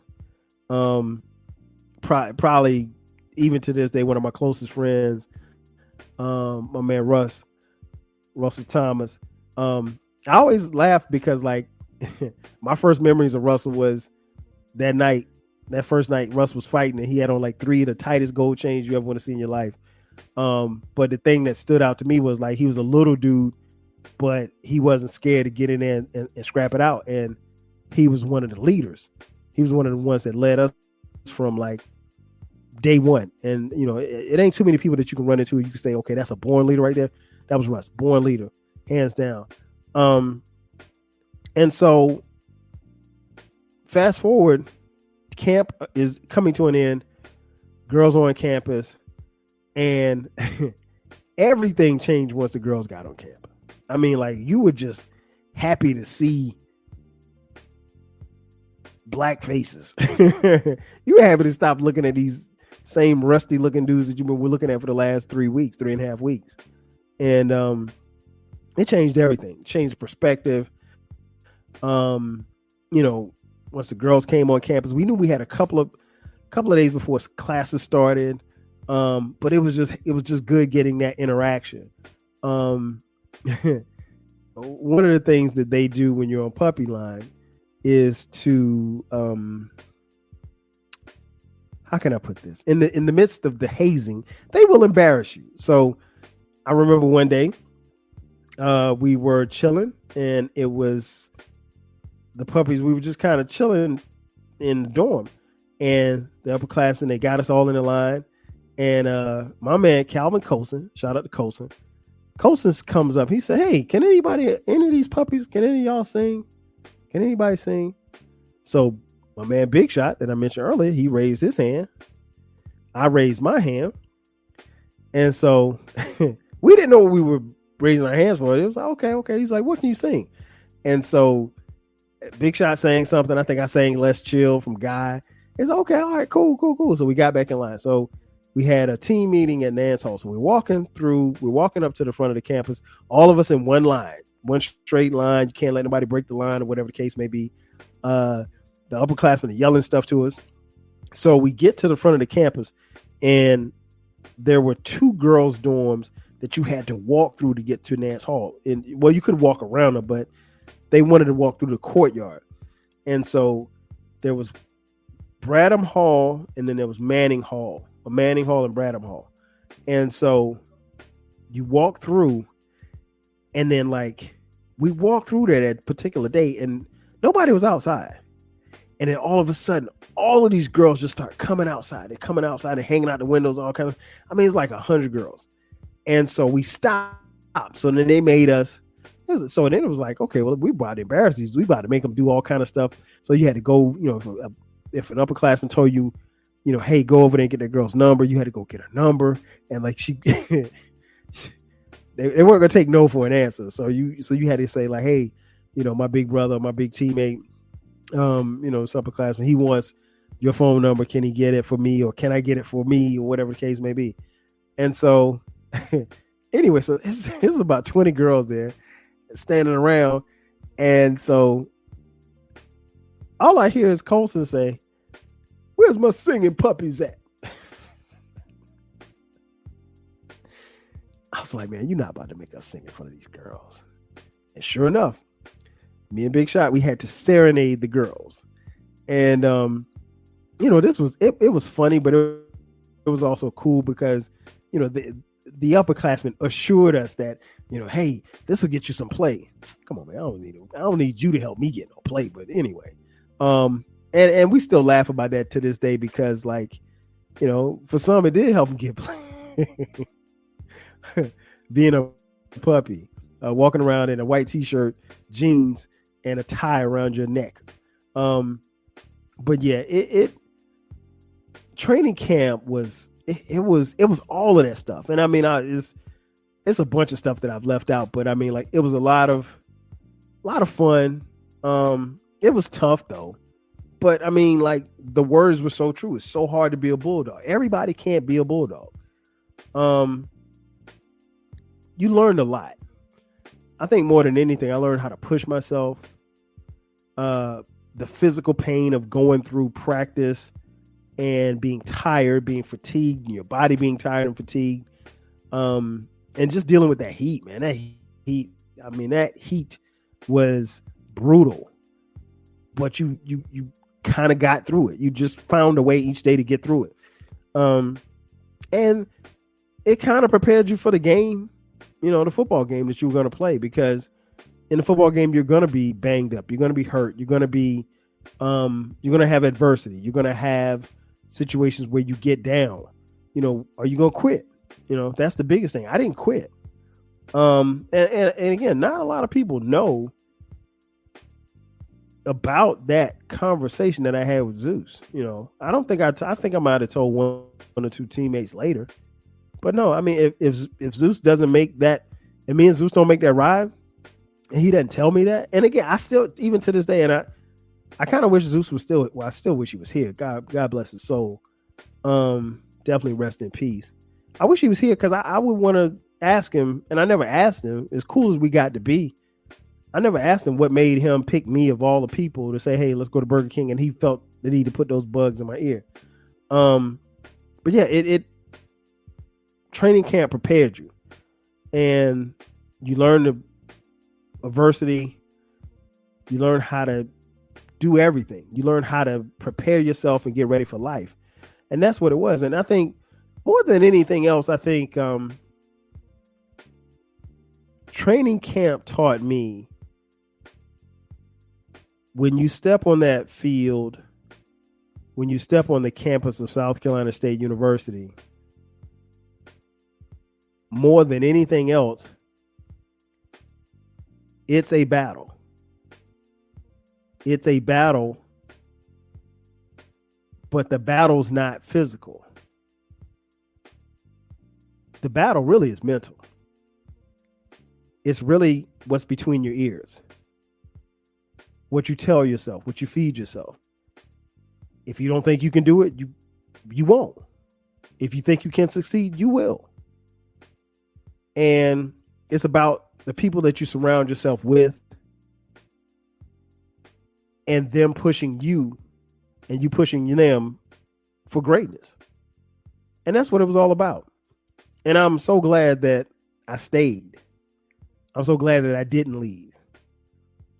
Probably even to this day, one of my closest friends, my man Russell Thomas. I always laugh because like my first memories of Russell was that first night Russ was fighting, and he had on like 3 of the tightest gold chains you ever want to see in your life. But the thing that stood out to me was like he was a little dude, but he wasn't scared to get in there and scrap it out. And he was one of the leaders. He was one of the ones that led us from like day one. And it ain't too many people that you can run into. You can say, okay, that's a born leader right there. That was Russ, born leader, hands down. And so fast forward, camp is coming to an end. Girls on campus, and everything changed once the girls got on camp. I mean, like, you were just happy to see black faces. You were happy to stop looking at these same rusty looking dudes that you've been looking at for the last 3.5 weeks. And it changed everything. It changed the perspective. Once the girls came on campus, we knew we had a couple of days before classes started. But it was just good getting that interaction. One of the things that they do when you're on puppy line is to how can I put this? In the midst of the hazing, they will embarrass you. So I remember one day we were chilling, and it was the puppies. We were just kind of chilling in the dorm, and the upperclassmen, they got us all in the line. And my man Calvin Colson, shout out to Colson. Colson comes up. He said, "Hey, can any of these puppies, can any of y'all sing? Can anybody sing?" So my man Big Shot that I mentioned earlier, he raised his hand. I raised my hand. And so we didn't know what we were raising our hands for. It was like, okay. He's like, "What can you sing?" And so Big Shot sang something. I think I sang "Let's Chill" from Guy. It's okay. All right, cool. So we got back in line. So we had a team meeting at Nance Hall. So we're walking up to the front of the campus, all of us in one line, one straight line. You can't let anybody break the line or whatever the case may be. The upperclassmen are yelling stuff to us. So we get to the front of the campus, and there were 2 girls' dorms that you had to walk through to get to Nance Hall. And well, you could walk around them, but they wanted to walk through the courtyard. And so there was Bradham Hall, and then there was Manning Hall and Bradham Hall. And so you walk through, and then like we walked through there that particular day, and nobody was outside. And then all of a sudden, all of these girls just start coming outside. They're coming outside and hanging out the windows, all kinds of, it's like 100 girls. And so we stopped. So then they made us. So then it was like, okay, well, we about to embarrass these. We about to make them do all kind of stuff. So you had to go, if an upperclassman told you, hey, go over there and get that girl's number, you had to go get her number. And like they weren't gonna take no for an answer. So you had to say like, hey, my big brother, my big teammate, this upperclassman, he wants your phone number. Can he get it for me, or can I get it for me, or whatever the case may be? And so anyway, so it's about 20 girls there standing around. And so all I hear is Colson say, "Where's my singing puppies at?" was like, man, you're not about to make us sing in front of these girls. And sure enough, me and Big Shot, we had to serenade the girls. And, this was, it was funny, but it was also cool because, the upperclassmen assured us that, hey, this will get you some play. Come on, man, I don't need you to help me get no play. But anyway, and we still laugh about that to this day because, like, for some, it did help them get play. Being a puppy, walking around in a white t-shirt, jeans, and a tie around your neck. But yeah, training camp was all of that stuff. And I mean, it's a bunch of stuff that I've left out, but I mean, like, it was a lot of fun. It was tough though, but I mean, like, the words were so true. It's so hard to be a Bulldog. Everybody can't be a Bulldog. You learned a lot. I think more than anything, I learned how to push myself. The physical pain of going through practice and being tired, being fatigued, and your body being tired and fatigued, and just dealing with that heat, man. That heat was brutal, but you kind of got through it. You just found a way each day to get through it, and it kind of prepared you for the game, the football game that you were going to play, because in the football game, you're going to be banged up. You're going to be hurt. You're going to be, you're going to have adversity. You're going to have situations where you get down. Are you going to quit? That's the biggest thing. I didn't quit. And again, not a lot of people know about that conversation that I had with Zeus. I don't think I think I might have told one or two teammates later, but no, I mean, if Zeus doesn't make that, and me and Zeus don't make that ride, and he doesn't tell me that. And again, I still, even to this day, and I kind of wish Zeus was still, I still wish he was here. God bless his soul. Definitely rest in peace. I wish he was here because I would want to ask him, and I never asked him, as cool as we got to be, I never asked him what made him pick me of all the people to say, hey, let's go to Burger King. And he felt the need to put those bugs in my ear. But yeah, it training camp prepared you, and you learn the adversity. You learn how to do everything. You learn how to prepare yourself and get ready for life. And that's what it was. And I think more than anything else, I think training camp taught me, when you step on that field, when you step on the campus of South Carolina State University, more than anything else, it's a battle. It's a battle, but the battle's not physical. The battle really is mental. It's really what's between your ears. What you tell yourself, what you feed yourself. If you don't think you can do it, you won't. If you think you can succeed, you will. And it's about the people that you surround yourself with, and them pushing you and you pushing them for greatness. And that's what it was all about. And I'm so glad that I stayed. I'm so glad that I didn't leave.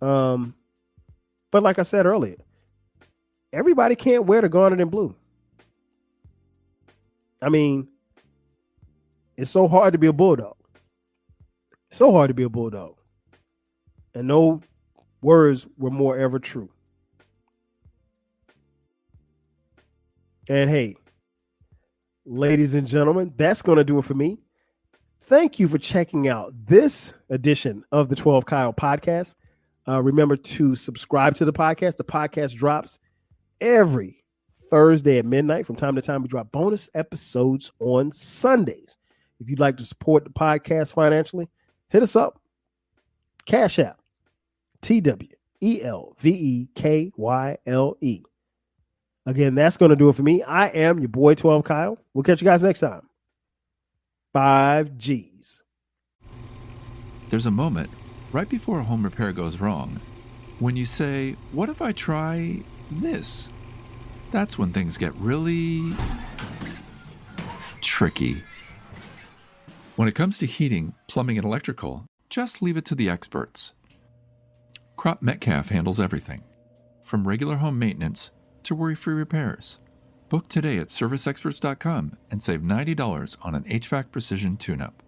But like I said earlier, everybody can't wear the garnet and blue. I mean, it's so hard to be a Bulldog. So hard to be a Bulldog. And no words were more ever true. And hey, ladies and gentlemen, that's going to do it for me. Thank you for checking out this edition of the 12 Kyle podcast. Remember to subscribe to the podcast. The podcast drops every Thursday at midnight. From time to time, we drop bonus episodes on Sundays. If you'd like to support the podcast financially, hit us up. Cash App, TWELVEKYLE. Again, that's going to do it for me. I am your boy 12 Kyle. We'll catch you guys next time. 5 G's. There's a moment right before a home repair goes wrong when you say, what if I try this? That's when things get really tricky. When it comes to heating, plumbing, and electrical, just leave it to the experts. Crop Metcalf handles everything, from regular home maintenance to worry-free repairs. Book today at serviceexperts.com and save $90 on an HVAC precision tune-up.